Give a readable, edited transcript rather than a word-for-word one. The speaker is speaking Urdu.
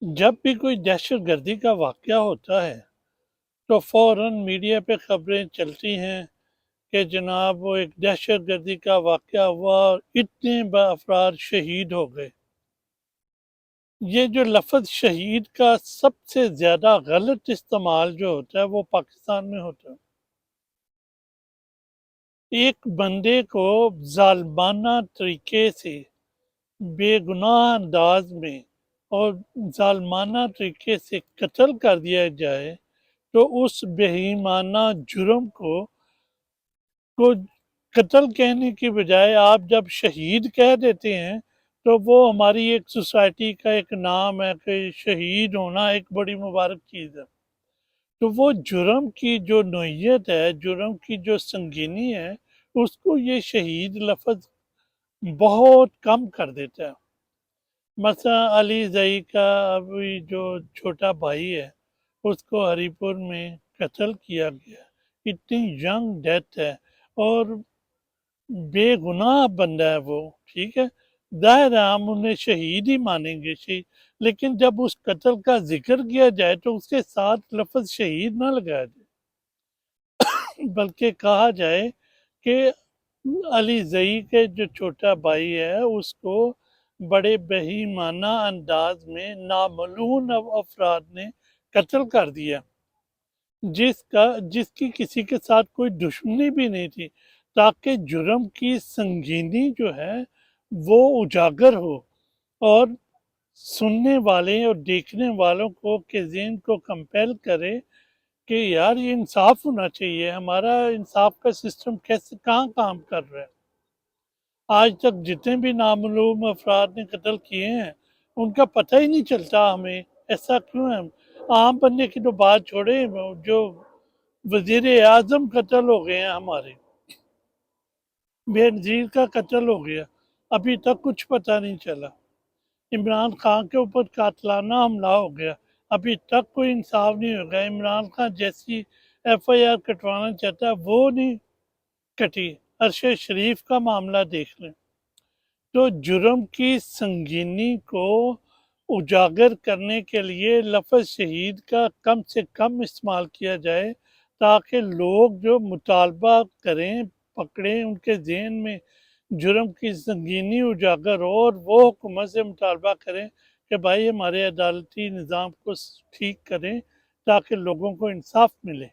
جب بھی کوئی دہشت گردی کا واقعہ ہوتا ہے تو فوراً میڈیا پہ خبریں چلتی ہیں کہ جناب وہ ایک دہشت گردی کا واقعہ ہوا اور اتنے افراد شہید ہو گئے۔ یہ جو لفظ شہید کا سب سے زیادہ غلط استعمال جو ہوتا ہے وہ پاکستان میں ہوتا ہے۔ ایک بندے کو ظالمانہ طریقے سے بے گناہ انداز میں اور ظالمانہ طریقے سے قتل کر دیا جائے تو اس بہیمانہ جرم کو قتل کہنے کی بجائے آپ جب شہید کہہ دیتے ہیں تو وہ ہماری ایک سوسائٹی کا ایک نام ہے کہ شہید ہونا ایک بڑی مبارک چیز ہے۔ تو وہ جرم کی جو نوعیت ہے، جرم کی جو سنگینی ہے، اس کو یہ شہید لفظ بہت کم کر دیتا ہے۔ مثلا علی زئی کا ابھی جو چھوٹا بھائی ہے اس کو ہری پور میں قتل کیا گیا، اتنی ینگ ڈیتھ ہے اور بے گناہ بندہ ہے وہ، ٹھیک ہے، ظاہر ہے ہم انہیں شہید ہی مانیں گے، شہید، لیکن جب اس قتل کا ذکر کیا جائے تو اس کے ساتھ لفظ شہید نہ لگایا جائے، بلکہ کہا جائے کہ علی زئی کے جو چھوٹا بھائی ہے اس کو بڑے بہیمانہ انداز میں نامعلوم افراد نے قتل کر دیا، جس کی کسی کے ساتھ کوئی دشمنی بھی نہیں تھی، تاکہ جرم کی سنگینی جو ہے وہ اجاگر ہو اور سننے والے اور دیکھنے والوں کو کے ذہن کو کمپیل کرے کہ یار یہ انصاف ہونا چاہیے، ہمارا انصاف کا سسٹم کیسے کہاں کام کر رہا ہے۔ آج تک جتنے بھی نامعلوم افراد نے قتل کیے ہیں ان کا پتہ ہی نہیں چلتا ہمیں، ایسا کیوں ہے؟ عام بندے کی تو بات چھوڑے، جو وزیر اعظم قتل ہو گئے ہیں ہمارے، بے نظیر کا قتل ہو گیا، ابھی تک کچھ پتہ نہیں چلا۔ عمران خان کے اوپر قاتلانہ حملہ ہو گیا، ابھی تک کوئی انصاف نہیں ہو گیا۔ عمران خان جیسی ایف آئی آر کٹوانا چاہتا ہے وہ نہیں کٹی، ارشد شریف کا معاملہ دیکھ لیں۔ تو جرم کی سنگینی کو اجاگر کرنے کے لیے لفظ شہید کا کم سے کم استعمال کیا جائے تاکہ لوگ جو مطالبہ کریں، پکڑیں، ان کے ذہن میں جرم کی سنگینی اجاگر ہو اور وہ حکومت سے مطالبہ کریں کہ بھائی ہمارے عدالتی نظام کو ٹھیک کریں تاکہ لوگوں کو انصاف ملے۔